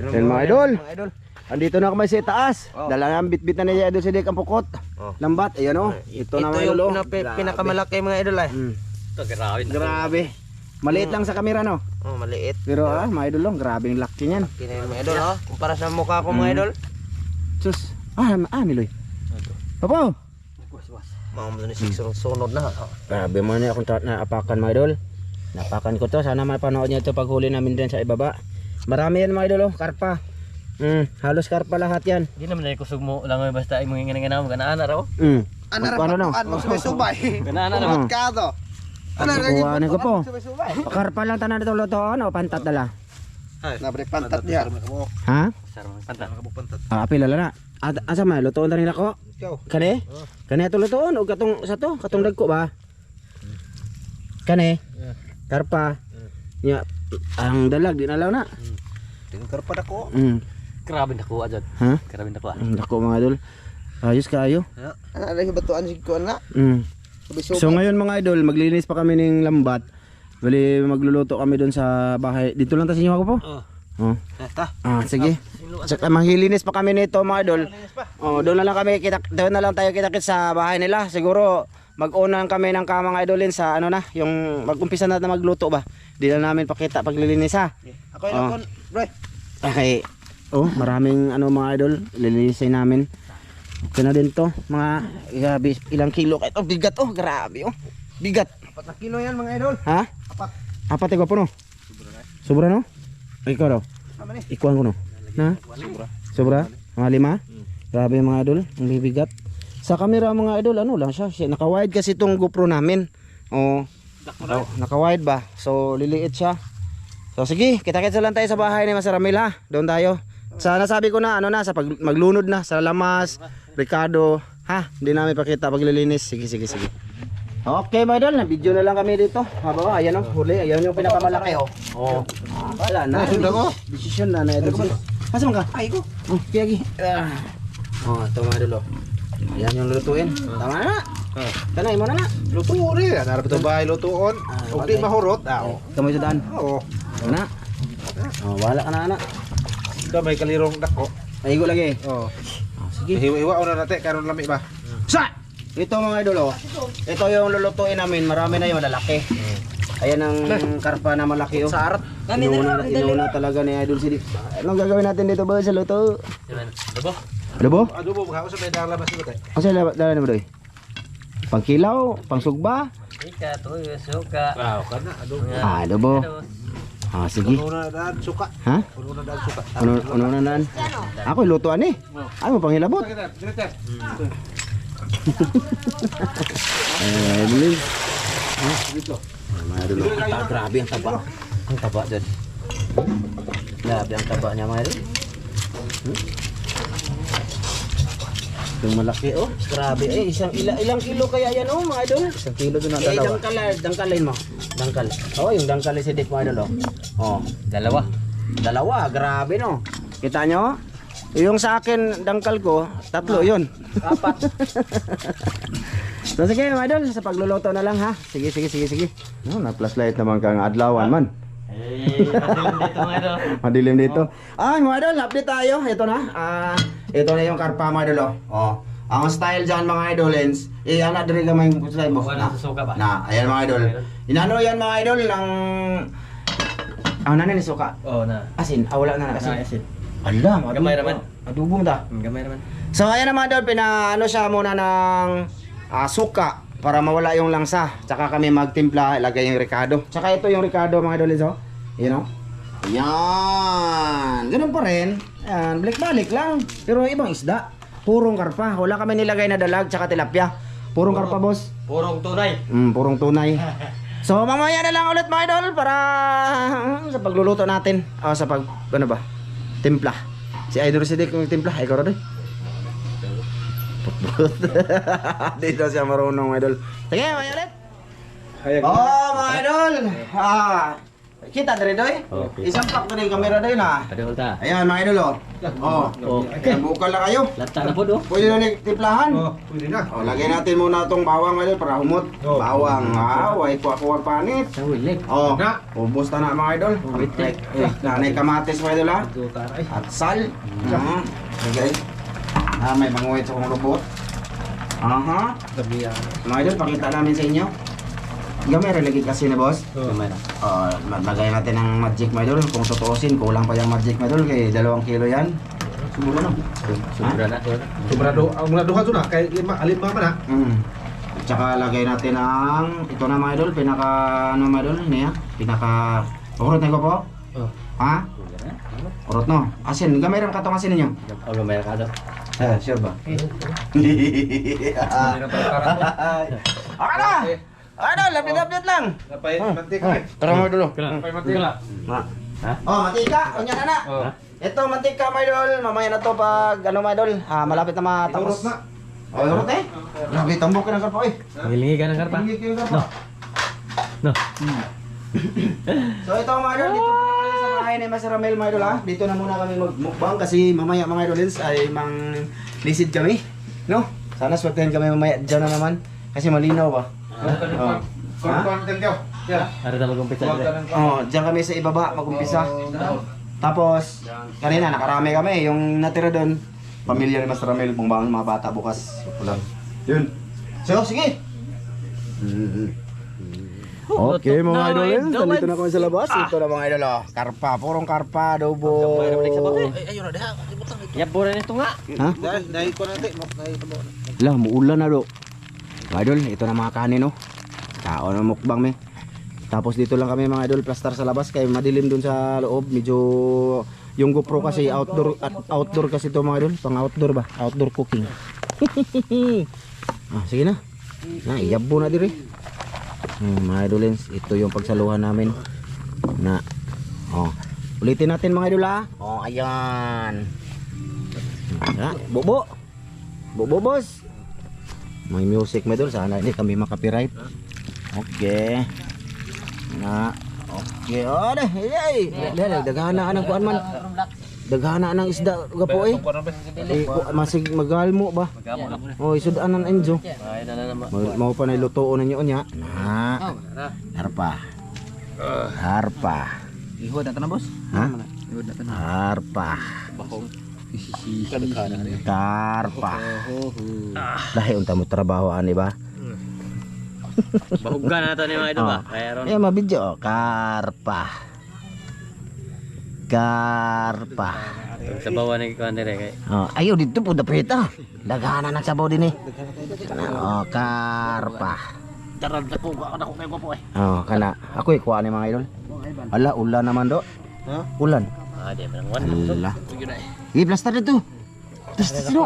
Yan mga idol. Andito na kami sa taas. Dala na bit-bit na niya idol si Dick ang pukot. Lambat, ayan o. Ito na mga idol. Pinakamalaki mga idol ay. Ito, grabe. Grabe. Maliit lang sa kamera no. Oh, maliit. Pero mga idol lang, grabe yung laki niyan. Kinain mga idol oh. Kumpara sa mukha ko mga idol. Sus. Miloy. Papo. Mga mo ni sunod na. Grabe mo na akong naapakan mga idol. Napakan ko to. Sana mapanood niyo ito paghuli namin din sa ibaba. Marami yan mga idol oh, karpa. Halos karpa lahat yan. Hindi naman na kusog mo lang basta ay mga ganang ganaan na raw. Paano no? Ano subay-subay. Ganaan na raw. Kado. Kuha ko po. Karpa lang tanan dito lutoon o pantat dala. Nabre pantat niya. Ha? Sarong pantat. Apil na. Asa may lutoon ta nila ko? Kani? Kani ato lutoon o katong sa to, katong dagko ba? Kani? Karpa. Ya, ang dalag di nalaw na. Tingin karpa dako. Grabe na kuha dyan. Ha? Grabe na kuha. Dako mga idol. Ayos kaayo. Ano lagi batuan si kuan na? So ngayon mga idol, maglilinis pa kami ng lambat. Bali magluluto kami doon sa bahay. Dito lang ta sa inyo ako po. Sige. Saka maglilinis pa kami nito mga idol. Doon na lang kami doon na lang tayo kita-kits sa bahay nila. Siguro mag-una kami ng mga idolin sa ano na, yung mag-umpisa na magluto ba. Di na namin pakita paglilinis ha. Ako yung bro. Okay. Maraming mga idol, lilinisin namin. Ito na din to, mga ilang kilo ito, bigat grabe bigat. 4 na kilo yan mga idol. Ha? 4 ko po no? Sobra no? Ikaw daw? Ikuan ko no? Na? Sobra? Mga 5? Grabe mga idol, ang bibigat. Sa camera mga idol, ano lang siya, naka-wide kasi itong GoPro namin. Naka-wide ba? So liliit siya. So sige, kita-kita lang tayo sa bahay ni Master Ramil ha. Doon tayo. Sana sabi ko na sa maglunod na sa Lamas, Ricardo, ha, hindi namin pakita paglilinis. Sige. Okay mga idol, na-video na lang kami dito. Ayan huli, ayan yung pinakamalaki wala na. Decision na idol. Asa man ka? Ay ko. Kiyagi. Ito mga idol ayan yung lulutuin. Tama na. Tanay mo na. Luto rin. Narap ito bahay lutuon. Huwag di mahurot. Kamoy sa daan. Oo. Na. Wala ka na anak. Ito may kalirong dako. Aigo lagi. Oo. Sige. Hiwa-hiwa na natin. Karoon lami ba? Ito mga idol ito yung lulutuin namin. Marami na yung malalaki. Ayan ang karpa na malaki Sarap. Inuna talaga ni Idol Sidik. Anong gagawin natin dito ba sa luto? Adobo? Adobo. Magkakaw sa may dalang labas dito. Ano sa dala na ba doy? Pangkilaw? Pangsugba? Ika, tuyo, suka. Kana adobo. Adobo. Sige. Puno na daan suka. Ha? Puno na daan suka. Ano na naan? Ako lutuan Ay mo panghilabot. Bilin. Dito. Grabe ang taba. Ang taba dyan. Grabe ang taba niya mga idol. Yung malaki grabe ilang kilo kaya yan mga idol? 1 kilo doon ang dalawa. Dangkalin mo. Dangkal. Yung dangkal si Dick mga idol Dalawa, grabe no. Kita nyo? Yung sa akin dangkal ko, 3 yun. 4. So sige mga idol, sa pagluluto na lang ha. Sige. Na-flashlight naman kang adlawan man. Madilim dito mga idol. Madilim dito. Mga idol, update tayo. Ito na. Ito na yung karpa mga idol Ang style dyan mga idolens, anak dari gamay style mo. Wala sa suka ba? Ayan mga idol. Inano yan mga idol ng nanin ni suka. Na. Asin, wala na asin. Asin. Ala, Gamay naman. Adobo mo ta. Gamay naman. So ayan na mga idol, pinaano siya muna ng suka para mawala yung langsa. Tsaka kami magtimpla, ilagay yung Ricardo. Tsaka ito yung Ricardo mga idol, Yan. Ganun pa rin. Ayan, balik-balik lang. Pero ibang isda. Purong karpa. Wala kami nilagay na dalag tsaka tilapia. Purong karpa, boss. Purong tunay. Purong tunay. So mamaya na lang ulit mga idol para sa pagluluto natin. Sa timpla. Si Idol Sidik yung timpla. Ikaw rin. Dito siya marunong mga idol. Sige, mamaya ulit. Mga idol. Kita diri doy. Okay. Isang pack diri kamera doy na. Ada ulta. Ayan mga idol oh. Oh. Okay. Bukal na kayo. Lata na po do. Pwede na timplahan. Oh, pwede na. Oh, lagyan natin muna itong bawang mga idol para humot. Oh. Bawang. Way kuha-kuha panit. Sa wilik. Oh. Na. Ubos na na mga idol. Wait, Nanay kamatis mga idol ha. At sal. Okay. May manguwit sa kong robot. Aha. Mga idol, pakita namin sa inyo. Gamay rin lagi kasi na boss. Gamay na. Maglagay natin ng magic my idol. Kung tutuusin, kulang pa yung magic my idol. Kaya 2 kilo yan. Sumula na. Sobra na to. Sobrado, ang mga duha to na kay lima man na. At saka lagay natin ang ito na mga idol. Pinaka ano mga idol? Niya? Pinaka urot na ko po. Ha? Urot no. Asin, gamay rin katong asin ninyo. Oh, gamay ka do. Sure ba? Okay na! Ano, lapit-lapit lang. Napay mantika. Tara mo dulu. Napay mantika. Oh, mantika, kunya na na. Ito mantika, my idol. Mamaya na to pag ano, my idol. Malapit na matapos. Urot na. Oh, urot eh. Grabe, tambok ka ng karpa eh. Ngilingi ka ng karpa. Tinggi ko yung karpa. No. So ito mga idol, dito muna kami sa bahay ni Master Ramel, mga idol ha. Dito na muna kami magmukbang kasi mamaya mga idolins ay mang lisid kami. No? Sana swertehin kami mamaya dyan na naman. Kasi malinaw ba? Kon tengyo. Ya. Ada ta mag-umpisa dire. Diyan kami sa ibaba mag-umpisa. Tapos, kanina nakarami kami. Yung natira doon, pamilya ni Master Ramel, pang mga bata bukas. Ulam. Yun. So, sige. Okay mga idolins, nandito na kami sa labas. Ito na mga idol oh. Karpa, purong karpa, adobo. Yap pura nito nga. Ha? Dai ko nate, dai tabo. Lah, muulan na do. Mga idol, ito na mga kanin no. Kaon na mukbang me. Tapos dito lang kami mga idol, plaster sa labas kaya madilim dun sa loob. Medyo yung GoPro kasi outdoor kasi to mga idol, pang outdoor ba? Outdoor cooking. Sige na. Iyabo na dire. Mga idolins, ito yung pagsaluhan namin na ulitin natin mga idol ha. Ayan. Bobo. Bobo boss. May music mga idol, sana hindi kami makapiright. Okay. Okay. Daghana ng kuan man. Daghana ng isda gapo eh. Masig magalmo ba? Isudanan enjo. Mao pa na lutoon ninyo nya. Harpa. Harpa. Ihod na boss. Ha? Harpa. Karpa. Dahil unta mo trabaho ani ba? Bahugan na to ni mga idol ba? Mayroon. Mabidyo. Karpa. Karpa. Sa bawa ni kuan dire kay. Ayo dito po dapita. Daghanan ng sabaw din eh. Karpa. Daran ko kay gwapo eh. Kana. Ako kuha ni mga idol. Ala, ulan naman do. Ha? Ulan. Di man wan. Ala. Plaster dito. Plaster dito.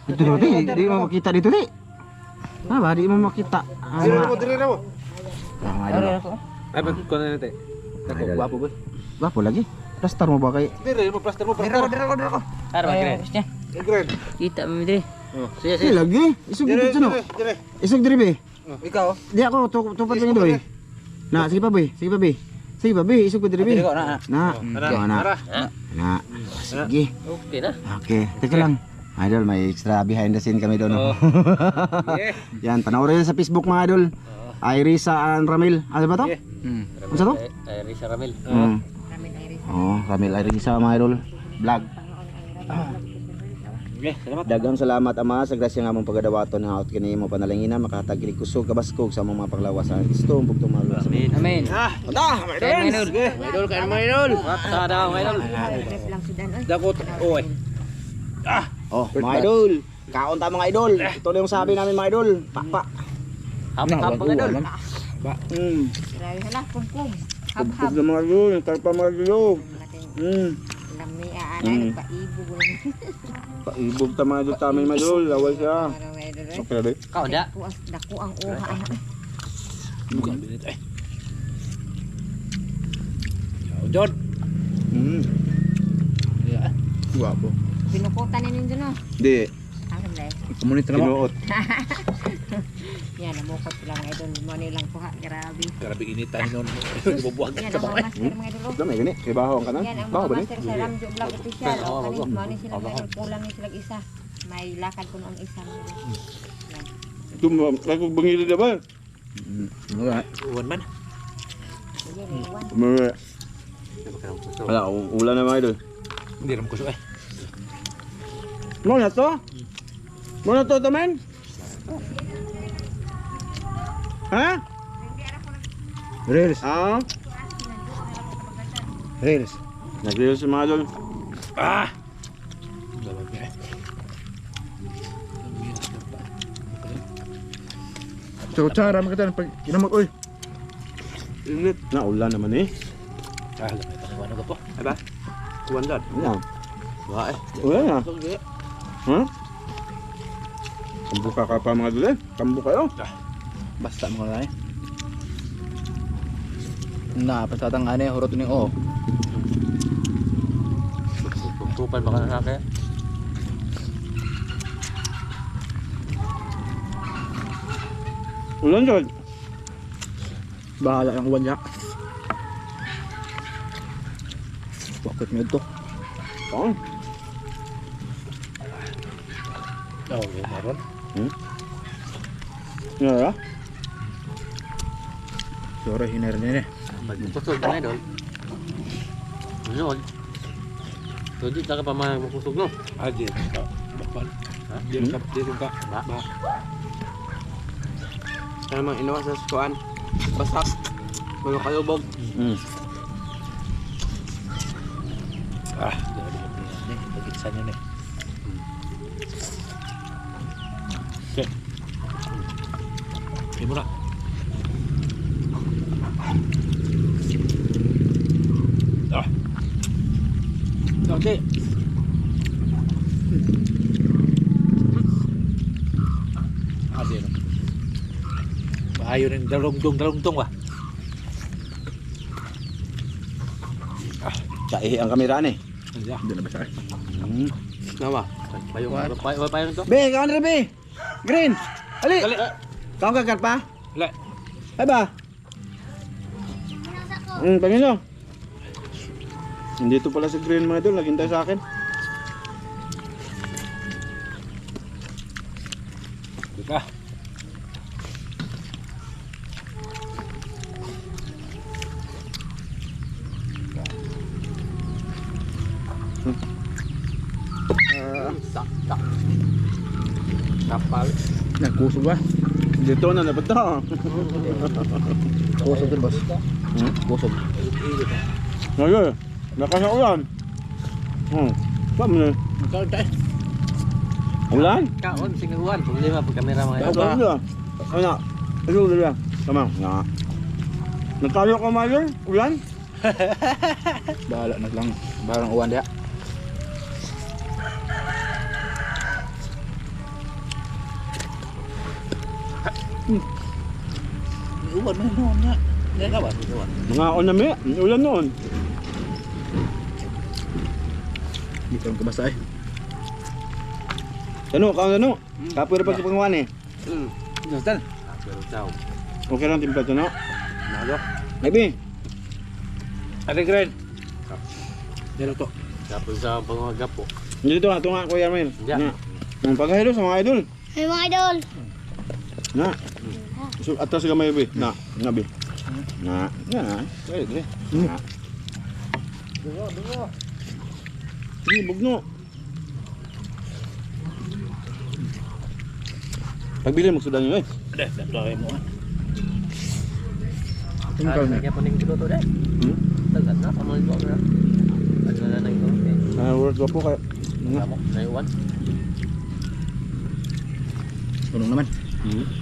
Ito dito, di mo makita dito di. Ba, di mo makita. Dire na mo. Mga idol. Ay pag ko na nate. Dako gwapo ba? Gwapo lagi. Plaster mo ba kay? Dire mo plaster mo. Dire ko. Ara ba kire? Green. Kita mo dire. Sige lagi. Isog dito no. Dire. Isog diri be. Ikaw. Di ako tupad ko ni doy. Na, sige pa be. Sige pa be. Sige pa be, isog ko diri be. Na. Na. Sige. Okay na. Okay, teka lang. Idol, may extra behind the scene kami doon. Yan, panoorin sa Facebook mga idol. Irisa and Ramil. Ano ba to? Ano to? Irisa Ramil. Ramil Irisa mga idol. Vlog. Okay, salamat. Dagang salamat ama sa grasya nga mong pagadawaton ng haot kini mo panalangina makatagiri kusog kabaskog sa mga paglawasan. Gusto mong tumalo sa Amen. Amen. Punta, my idol. Idol kayo mga idol. Basta daw mga idol. Dakot. Oy. Mga idol. Kaon ta mga idol. Ito na yung sabi namin mga idol. Pakpak. Hap-hap mga idol. Grabe hala, kum-kum. Hub Hap-hap. na mga idol, karpa mga idol. Lami aanay, paibog lang. Paibog ta mga idol tamin mga idol, lawal siya. Parang may dere. Okay ba? Kau da. Dako ang uha anak. Bukan bilit eh. Jod. Guwapo. Binukutan ninyo dyan no. Di, Ang ganda. kinuot. Yan, namukot sila mga idol. Mo nilang kuha, grabe. Grabe initan nun. Ibubuwag Yan sa ang mga bangay. master mga idol. Ito may gani. Kay baho ang kanan. Yan ang Baho mga ba ni? master sa Ramjo Vlog Official. O kanin, mo ni sila mga idol. Kulang ni sila isa. May lakad ko noon isa. mga idol. Yan. Ito ako bangili na ba? Wala. Uwan man. Sige, iwan. Mga wala ulan na mga idol. Hindi ram kusok eh. Mo na to? Mo na to tamen? Ha? Reels. Ah? Reels. Nag-reels si mga idol. Ah! Dalawag niya eh. So, tsara makita pag kinamot. Uy. Init. Na ulan naman eh. Ah, lamay paniwano ko po. Ay ba? Uwan dad. Yan. Wala eh. Ulan na. Sige. Ha? Kambuka ka pa mga idol eh. Kambuka kayo. Basta mo na eh. Na, pasatang ane, hurot ni o. Tutupan baka na kaya. Ulan dad. Bahala ang uwan niya. Bakit mo ito? Oo. Oo, yun meron. Nga ya? Sore, hiner na eh. Magkusog na idol. Ano? Tuji taka pa magkusog no? Ah, di. Bakal. Ha? Di ka. Ba. Namang inawas sa sukuan. Basak. Mga kalubog. Ah, di. Pagkitsa niya ni. Okay. Okay muna. Ah. Okay. Ah, di. Maayo ng dalungdong ba? Chai ang kamera ni. Iya. Hindi na basa eh. Nama? Payong to. Be, kawan na be. Green. Ali. Dali. Kau kagat pa? Dali. Ay ba? Pangino. Nandito pala si Green mga idol, naghintay sa akin. Dika. Kapal. Nagkusog ba? Dito na dapat to. Kusog din boss. Kusog. Ngayon, nakasa ulan. Saan na? Magkaon tayo. Ulan? Kaon, singawan. Problema pag kamera mga Ano ba? Ano? Ano ulan? Tama. Nga. Nagtayo ka mga idol? Ulan? Bahala na lang. Barang uwan dia. Uwan na noon nga. Nga ka ba? Uwan. Mga onami, ulan noon. Dito ang kabasa eh. Ano, ano? Kapoy rin pa sa pangawan eh. Nastan? Pero daw. Okay lang timpla ito, no? Nalo. Maybe. Ate Gren. Dito to. Tapos sa pangagap po. Dito nga, ito nga, Kuya Armin. Diyan. Ang paghahilo sa mga idol. Hey mga idol! Na. So, atas ka may be. Na, be. Na. Na. Pwede. Na. Sige, bugno. Pagbili mo sudan nyo eh. Ada, dato kayo mo. Tingkal na. Kaya pa ning dito to dai. Tagat na pamoy ko na. Ano na nang ko. World ko po kayo. Namo, na uwan. Tulong naman.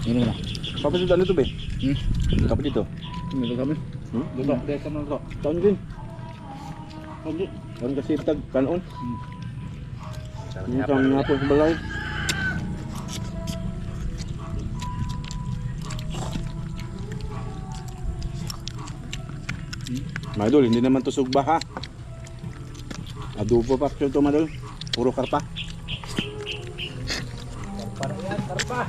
Ini na. Kapag sudan nito be. Kapag dito. Ini kami. Dito, dito mo to. Taon din. Taon din. Taon kasi tag kanon. Yung kami nga po sa balay. Madol, hindi naman to sugba ha. Adobo pa ito madol. Puro karpa. Para yan, karpa.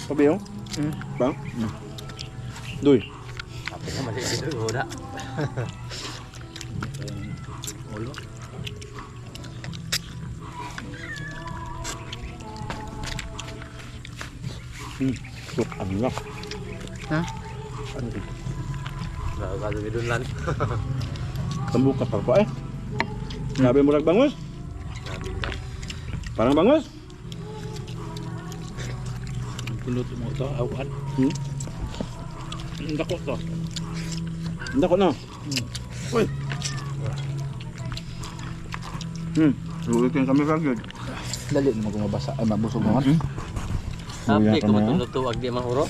Pabayong? Bang? Duy. Apa sama sih itu udah. Ulo. Look, ang lak. Kalau bidunlan. Tambuk ka pa pa eh. Sabi mo bangus? Parang bangus? Kulot mo to, awan. Dako to. Hindi ko na. Uy. Luwi ko yung kami kagad. Dali mo kung mabasa ay mabusog mo. Sabi ko matulutuag di mahuro.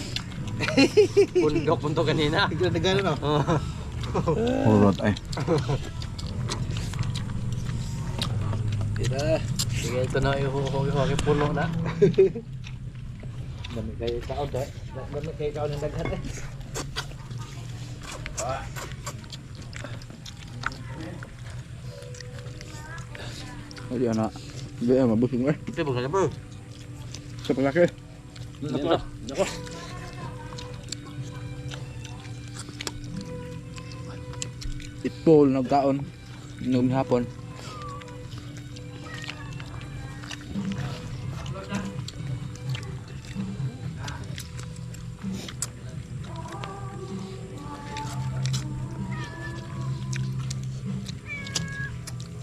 Pundok punto kanina. Nagano no. Urot ay. Tira. Sige ito na ihuhagi puno na. Dami kayo kaon to. Dami kayo kaon ng daghan eh. Hindi ana. Hindi mabusog eh. Ito bukan apa? Sa palaki. Dako. Itpol nagkaon. Inom hapon.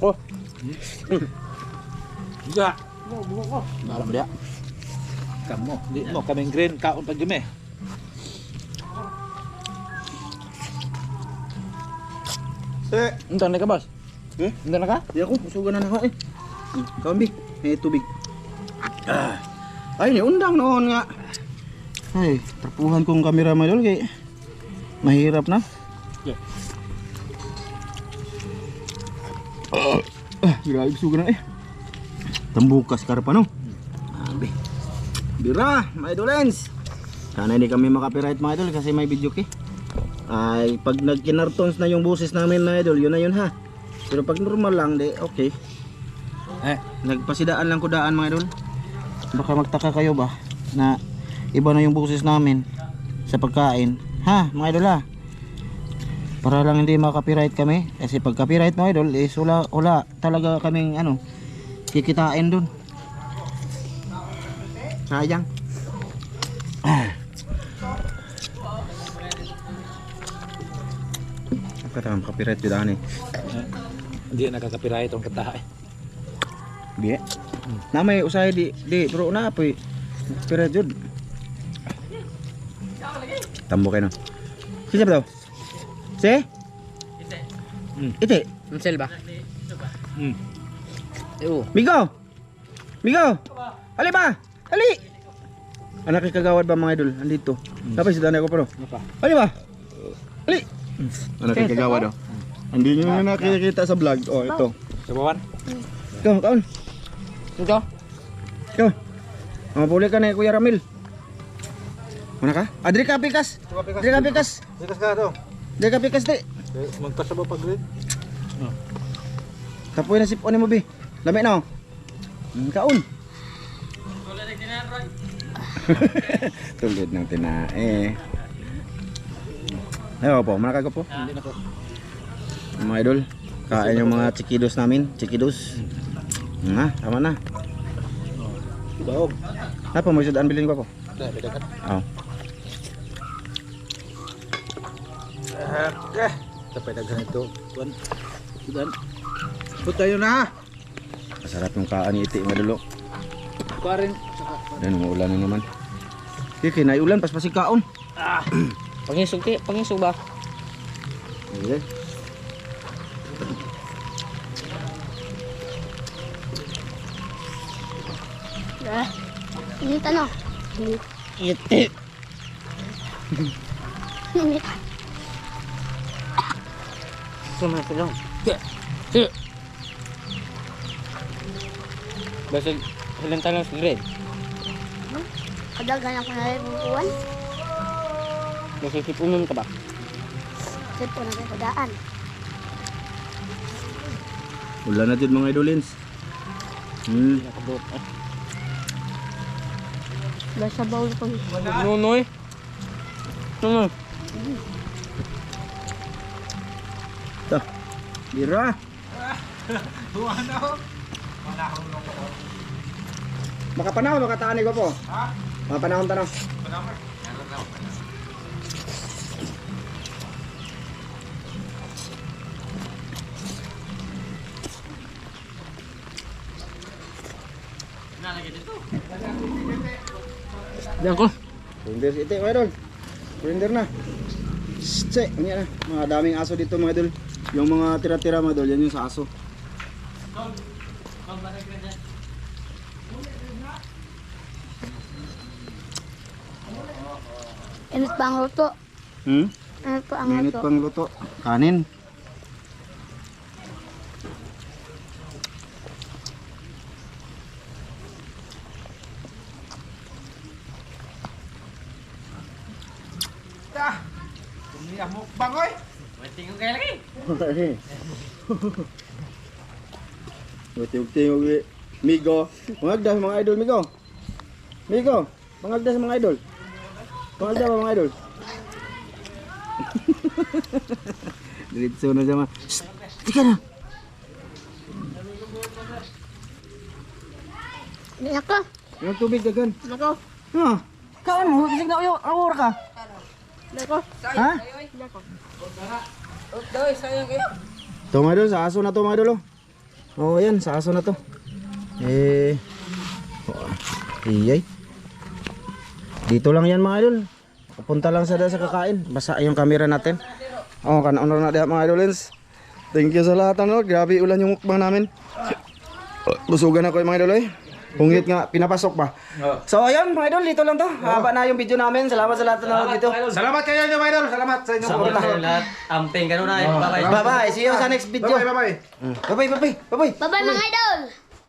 Oh, Juga. Alam dia. Kamu, di mo kaming green kaon pa gyud eh. Entah na ka bas? Entah na ka? Di ako, musugan na ako eh. Kaon bi, may tubig. Ay, ni undang noon nga. Ay, terpuhan kong kamera mo dulu kay mahirap na. Yeah. Grabe sugan na eh. Tambukas karpa no. Abi. Bira, mga idolens. Sana hindi kami makapiright mga idol kasi may video kay. Ay, pag nag-kinartons na yung boses namin na idol, yun na yun ha. Pero pag normal lang, di okay. Nagpasidaan lang ko daan mga idol. Baka magtaka kayo ba na iba na yung boses namin sa pagkain. Ha, mga idol ha. Para lang hindi makapiright kami. Kasi pag copyright mga idol, is wala talaga kaming ano, kikitain dun. Sayang. Kata copyright di daan eh. Hindi nakaka-copyright tong kata eh. Biye. Na may usay di pero na apoy. Copyright jud. Tambo kayo no. Sisa ba daw? Si? Ite. Ansel ba? Migo. Migo. Ali ba? Ali. Anak kay kagawad ba mga idol? Andito. Tapos si danay ko pero. Ali ba? Ali. Anak kay kagawad oh. Hindi nyo na nakikita sa vlog. Oh, ito. Sabawan. Ikaw, kaon. Ito. Ikaw. Mapuli ka na Kuya Ramil. Mana ka? Adri ka pikas. Adri ka pikas. Sikas ka to. Adri ka pikas di. Magpasaba pag green. Tapoy na sipon mo bi. Lami na oh. Kaon. Tulid ng tinae. Ayaw po, manakag po. Hindi na ko. Mga idol, kain yung mga chikidos namin. Chikidos. Na, tama na. Daog. Apa mo sudan bilhin ko po? Beda kan. Oh. Tapay daghan ito. Tuan. Sudan. Put tayo na. Masarap yung kaan ni iti mga dulo. Kuarin. Dan umuulan na naman. Kiki, naiulan pas pasig kaon. Pangisog ba? Iya. Ini tanong. Iti. Ini. Sama ka dong. Basag hilanta lang sa grade. Kadagan ako na rin buwan. Basag tipunon ka ba? Sipo na rin kadaan. Ulan na din mga idolins. Nakabot. Basta baul ko. Nunoy. Nunoy. Ito. Bira. Makapanahon, makataani ko po. Ha? Makapanahon tanong. Diyan ko. Surrender ite mga idol. Surrender na. Che, ano na. Mga daming aso dito mga idol. Yung mga tira-tira mga idol, yan yung sa aso. Init pa ang luto. Hmm? Init pa ang Minute luto. pang luto. Kanin. Tingog-tingog Migo. Mangagda mga idol Migo. Migo, mangagda sa mga idol. Mangagda ba mga idol? Diretso na siya mga. Shhh! Tika na! Iyak ka. Yung tubig dagan. Nako. Ha? Kaan mo? Kisig na uyo. Awar ka. Nako. Ha? Ito mga idol, sa aso na to mga idol. Oh, yan, sa aso na to. Iyay. Dito lang yan mga idol. Papunta lang sa kakain. Basa yung camera natin. Oh, kan-honor na diha mga idolins. Thank you sa lahat ano. Grabe ulan yung mukbang namin. Busugan ako yung mga idol eh. Pungit nga, pinapasok pa. So ayun mga idol, dito lang to. Haba na yung video namin. Salamat sa lahat na nanood dito. Salamat kayo nyo, idol. Salamat sa inyong Sama pumunta. sa lahat. Amping ka na. Bye-bye. Bye bye. See you sa next video. Bye-bye, bye-bye. Bye bye. Bye bye. Bye-bye mga idol.